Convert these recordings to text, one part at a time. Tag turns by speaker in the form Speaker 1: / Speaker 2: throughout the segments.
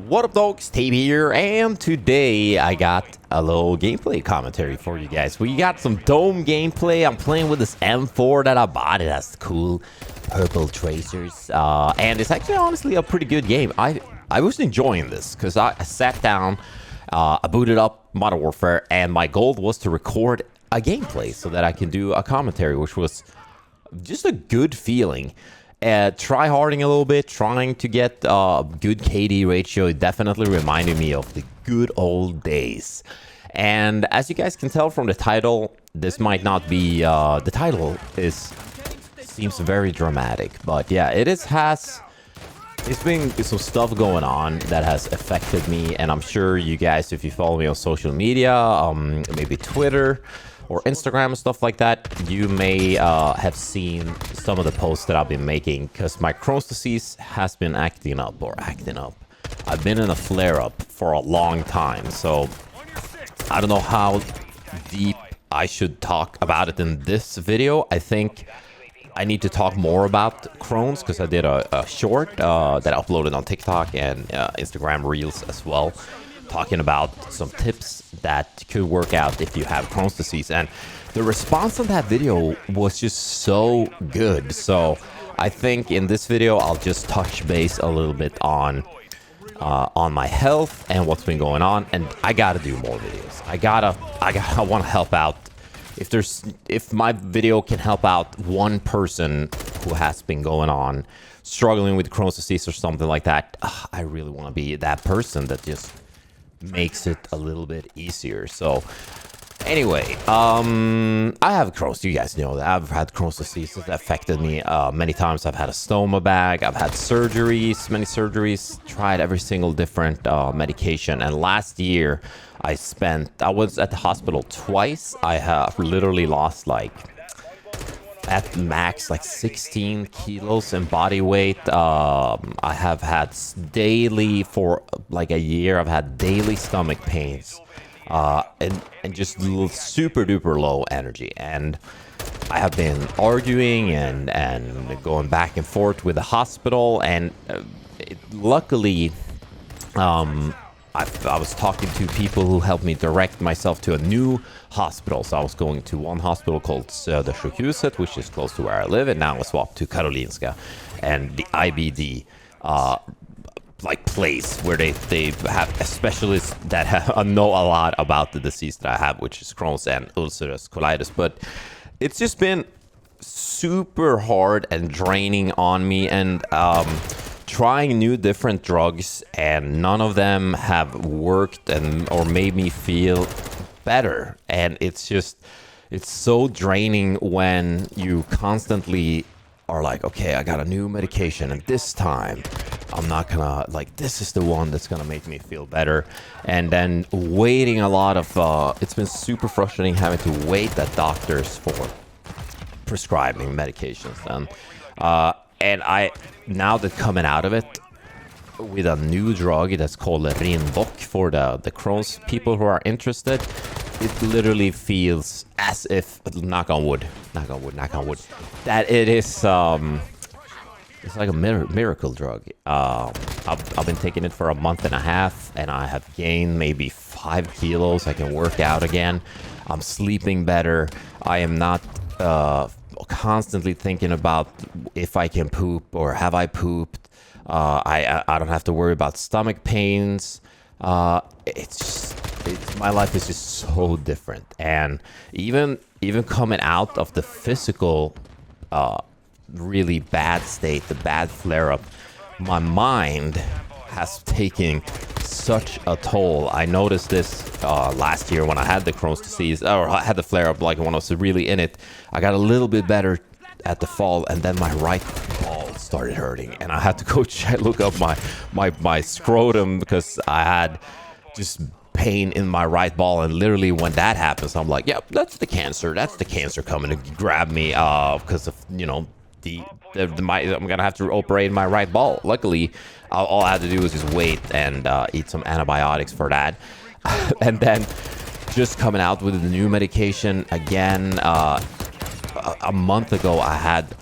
Speaker 1: What up, dogs? Tejbz here, and today I got a little gameplay commentary for you guys. We got some dome gameplay. I'm playing with this M4 that I bought. It has cool purple tracers, and it's actually honestly a pretty good game. I was enjoying this because I sat down, I booted up Modern Warfare, and my goal was to record a gameplay so that I can do a commentary, which was just a good feeling. Try harding a little bit, trying to get a good KD ratio. It definitely reminded me of the good old days. And as you guys can tell from the title, this might not be the title seems very dramatic, but yeah, it's been some stuff going on that has affected me, and I'm sure you guys, if you follow me on social media, maybe Twitter or Instagram and stuff like that, you may have seen some of the posts that I've been making, because my Crohn's disease has been acting up. I've been in a flare-up for a long time, so I don't know how deep I should talk about it in this video. I think I need to talk more about Crohn's, because I did a short that I uploaded on TikTok and Instagram Reels as well, talking about some tips that could work out if you have Crohn's disease, and the response on that video was just so good. So I think in this video I'll just touch base a little bit on my health and what's been going on, and I gotta do more videos. I want to help out. If my video can help out one person who has been going on struggling with Crohn's disease or something like that, I really want to be that person that just makes it a little bit easier. So anyway, I have Crohn's. You guys know that I've had Crohn's disease. It affected me many times. I've had a stoma bag. I've had many surgeries, tried every single different medication. And last year I was at the hospital twice. I have literally lost at max 16 kilos in body weight. I have had daily, for like a year, I've had daily stomach pains, and just super duper low energy. And I have been arguing and going back and forth with the hospital, and luckily I was talking to people who helped me direct myself to a new hospital. So I was going to one hospital called the Sjukhusets, which is close to where I live, and now I swapped to Karolinska and the IBD place where they have a specialist that know a lot about the disease that I have, which is Crohn's and ulcerative colitis. But it's just been super hard and draining on me, and trying new different drugs, and none of them have worked or made me feel better. And it's so draining when you constantly are like, okay, I got a new medication, and this time I'm not gonna, this is the one that's gonna make me feel better. And then waiting a lot of it's been super frustrating having to wait at doctors for prescribing medications. And now that coming out of it with a new drug that's called Rinvoq for the Crohn's people who are interested, it literally feels as if, knock on wood, that it is it's like a miracle drug. I've been taking it for a month and a half, and I have gained maybe 5 kilos. I can work out again. I'm sleeping better. I am not constantly thinking about if I can poop or have I pooped. I don't have to worry about stomach pains. My life is just so different. And even coming out of the physical really bad state, the bad flare-up, my mind has taken such a toll. I noticed this last year when I had the Crohn's disease, or I had the flare-up, when I was really in it. I got a little bit better at the fall, and then my right ball started hurting, and I had to go look up my scrotum, because I had just pain in my right ball. And literally when that happens, I'm like, yeah, that's the cancer coming to grab me, because of I'm gonna have to operate my right ball. Luckily, all I had to do was just wait and eat some antibiotics for that. And then just coming out with the new medication again, a month ago I had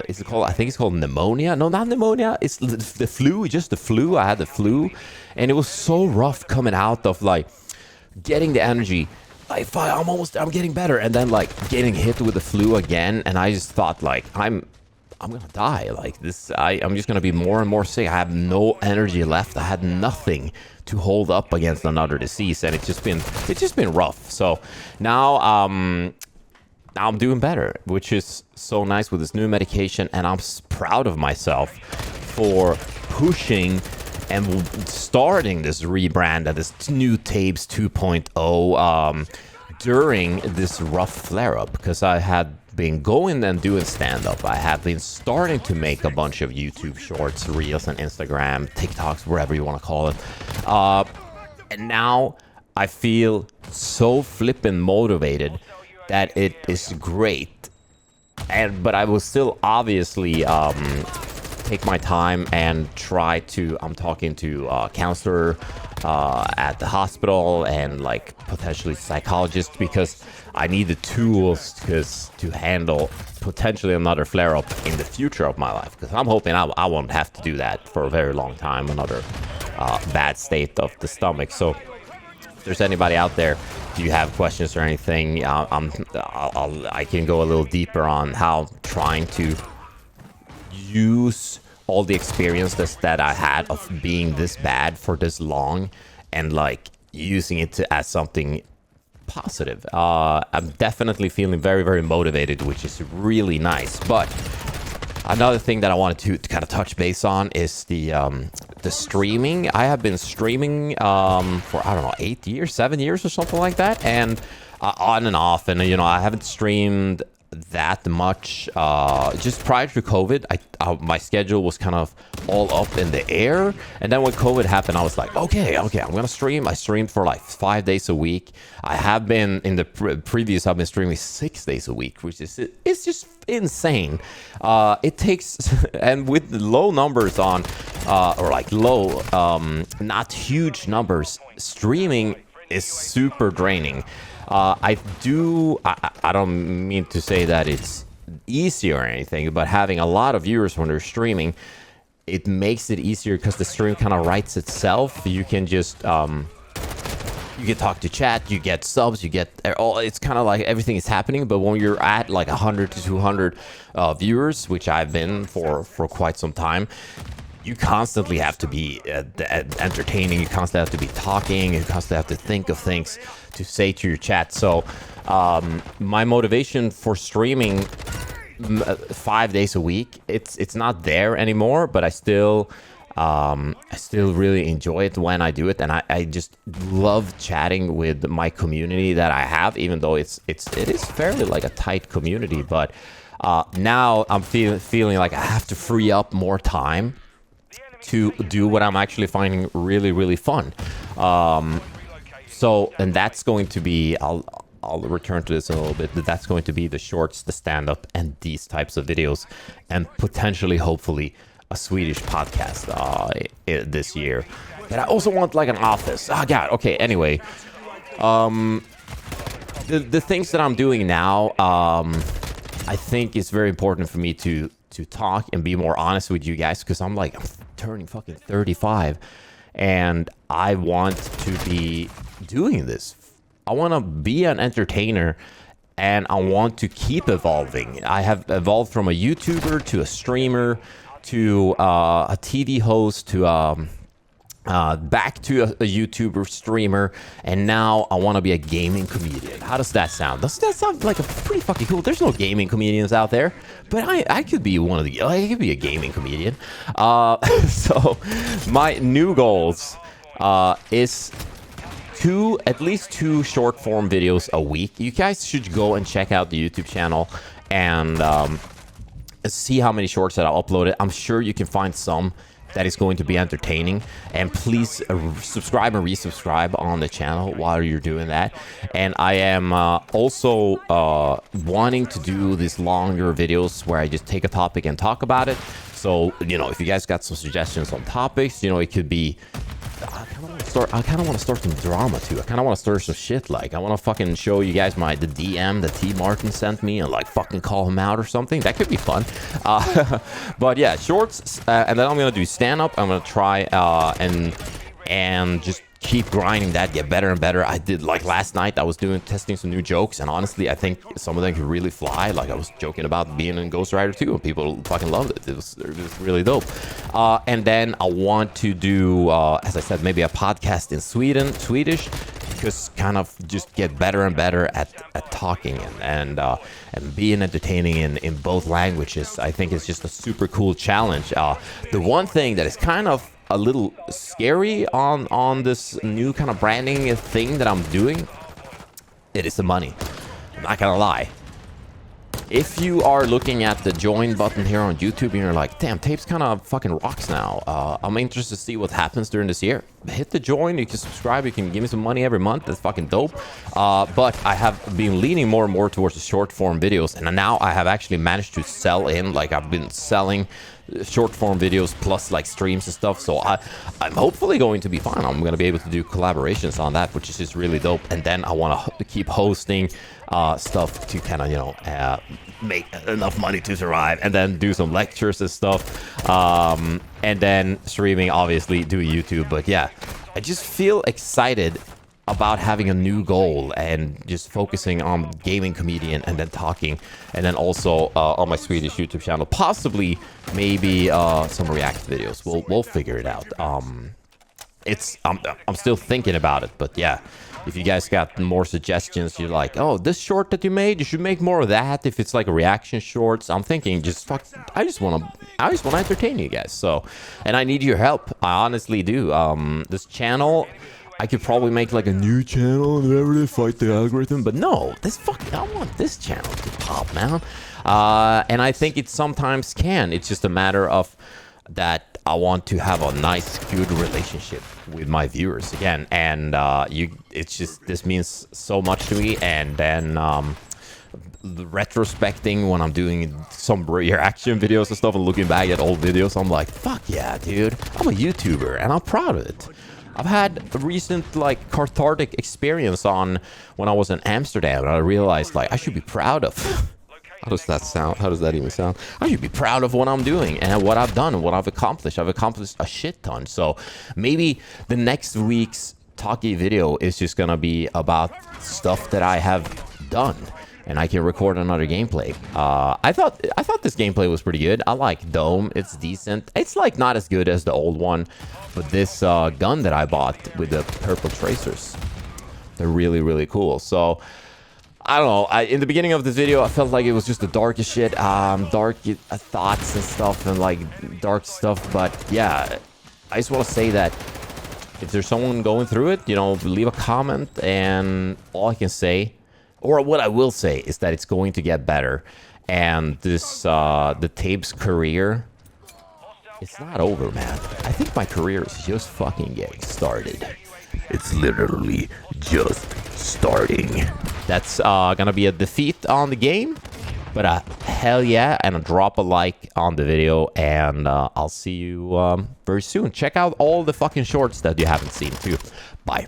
Speaker 1: is it called? I think it's called pneumonia. No, not pneumonia. It's the flu. Just the flu. I had the flu, and it was so rough coming out of like getting the energy. Like, I'm getting better, and then like getting hit with the flu again, and I just thought like I'm gonna die like this. I'm just gonna be more and more sick. I have no energy left. I had nothing to hold up against another disease, and it's just been rough. So now I'm doing better, which is so nice with this new medication, and I'm proud of myself for pushing and starting this rebrand of this new tejbz 2.0 during this rough flare-up, because I had been going and doing stand-up. I have been starting to make a bunch of YouTube shorts, reels, and Instagram, TikToks, whatever you want to call it. And now I feel so flippin' motivated that it is great. But I will still obviously take my time and try to. I'm talking to a counselor at the hospital and like potentially psychologist, because I need the tools to handle potentially another flare-up in the future of my life, because I'm hoping I won't have to do that for a very long time, another bad state of the stomach. So if there's anybody out there, do you have questions or anything, I can go a little deeper on how trying to use all the experiences that I had of being this bad for this long and like using it as something positive. I'm definitely feeling very, very motivated, which is really nice. But another thing that I wanted to kind of touch base on is the streaming. I have been streaming for, I don't know, 7 years or something like that, and on and off. And you know, I haven't streamed that much just prior to COVID. My schedule was kind of all up in the air, and then when COVID happened, I was like, okay, I'm gonna stream. I streamed for like 5 days a week. I have been in the previous, I've been streaming 6 days a week, which is, it's just insane. It takes and with the low numbers on or like low, not huge numbers, streaming is super draining. I don't mean to say that it's easy or anything, but having a lot of viewers when they're streaming, it makes it easier because the stream kind of writes itself. You can just you can talk to chat, you get subs, you get all. It's kind of like everything is happening. But when you're at like 100 to 200 viewers, which I've been for quite some time, you constantly have to be entertaining. You constantly have to be talking. You constantly have to think of things to say to your chat. So my motivation for streaming 5 days a week, it's not there anymore, but I still really enjoy it when I do it, and I just love chatting with my community that I have, even though it is fairly like a tight community. But now I'm feeling like I have to free up more time to do what I'm actually finding really, really fun. So, and that's going to be, I'll return to this in a little bit, but that's going to be the shorts, the stand-up, and these types of videos, and potentially, hopefully, a Swedish podcast this year. And I also want like an office. Oh god. Okay. Anyway, the things that I'm doing now, I think it's very important for me to talk and be more honest with you guys, because I'm turning fucking 35, and I want to be doing this. I want to be an entertainer, and I want to keep evolving. I have evolved from a YouTuber to a streamer to a TV host to back to a YouTuber streamer, and now I want to be a gaming comedian. How does that sound? Doesn't that sound like a pretty fucking cool? There's no gaming comedians out there, but I could be one of the. I could be a gaming comedian. So my new goals is at least two short form videos a week. You guys should go and check out the YouTube channel and see how many shorts that I uploaded. I'm sure you can find some that is going to be entertaining, and please subscribe and resubscribe on the channel while you're doing that. And I am also wanting to do these longer videos where I just take a topic and talk about it. So, you know, if you guys got some suggestions on topics, you know, it could be kind of want to start some drama too. I kind of want to start some shit. Like, I want to fucking show you guys the DM that T Martin sent me and like fucking call him out or something. That could be fun. But yeah, shorts, and then I'm gonna do stand up. I'm gonna try and just keep grinding that, get better and better. I did, like, last night I was testing some new jokes, and honestly I think some of them could really fly. Like, I was joking about being in Ghost Rider 2 and people fucking loved it. It was really dope. And then I want to do as I said, maybe a podcast in Swedish, just kind of just get better and better at talking and being entertaining in both languages. I think it's just a super cool challenge. The one thing that is kind of a little scary on this new kind of branding thing that I'm doing, it is the money. I'm not gonna lie. If you are looking at the join button here on YouTube and you're like, damn, Tapes kind of fucking rocks now. I'm interested to see what happens during this year. Hit the join, you can subscribe, you can give me some money every month. That's fucking dope. But I have been leaning more and more towards the short form videos, and now I have actually managed to sell in, like, I've been selling short form videos plus like streams and stuff, so I'm hopefully going to be fine. I'm going to be able to do collaborations on that, which is just really dope. And then I want to keep hosting stuff to kind of, you know, make enough money to survive, and then do some lectures and stuff, and then streaming, obviously do YouTube. But yeah, I just feel excited about having a new goal and just focusing on gaming comedian and then talking, and then also on my Swedish YouTube channel, possibly maybe some react videos. We'll figure it out. I'm still thinking about it, but yeah, if you guys got more suggestions, you're like, oh, this short that you made, you should make more of that. If it's like a reaction shorts, I'm thinking I just want to entertain you guys. So, and I need your help. I honestly do. This channel, I could probably make like a new channel and really fight the algorithm, but no, I want this channel to pop, man. And I think it sometimes can. It's just a matter of that I want to have a nice, good relationship with my viewers again. And it's just, this means so much to me. And then the retrospecting when I'm doing some reaction videos and stuff and looking back at old videos, I'm like, fuck yeah, dude, I'm a YouTuber and I'm proud of it. I've had a recent, like, cathartic experience on when I was in Amsterdam, and I realized, like, I should be proud of. How does that sound? How does that even sound? I should be proud of what I'm doing and what I've done and what I've accomplished. I've accomplished a shit ton. So maybe the next week's talkie video is just gonna be about stuff that I have done, and I can record another gameplay. I thought this gameplay was pretty good. I like Dome. It's decent. It's like not as good as the old one, but this gun that I bought with the purple tracers, they're really, really cool. So I don't know. In the beginning of this video, I felt like it was just the darkest shit, dark thoughts and stuff, and like dark stuff. But yeah, I just want to say that if there's someone going through it, you know, leave a comment, and all I can say, or what I will say, is that it's going to get better. And this, the Tapes career, it's not over, man. I think my career is just fucking getting started. It's literally just starting. That's gonna be a defeat on the game, but hell yeah, and drop a like on the video, and I'll see you very soon. Check out all the fucking shorts that you haven't seen too. Bye.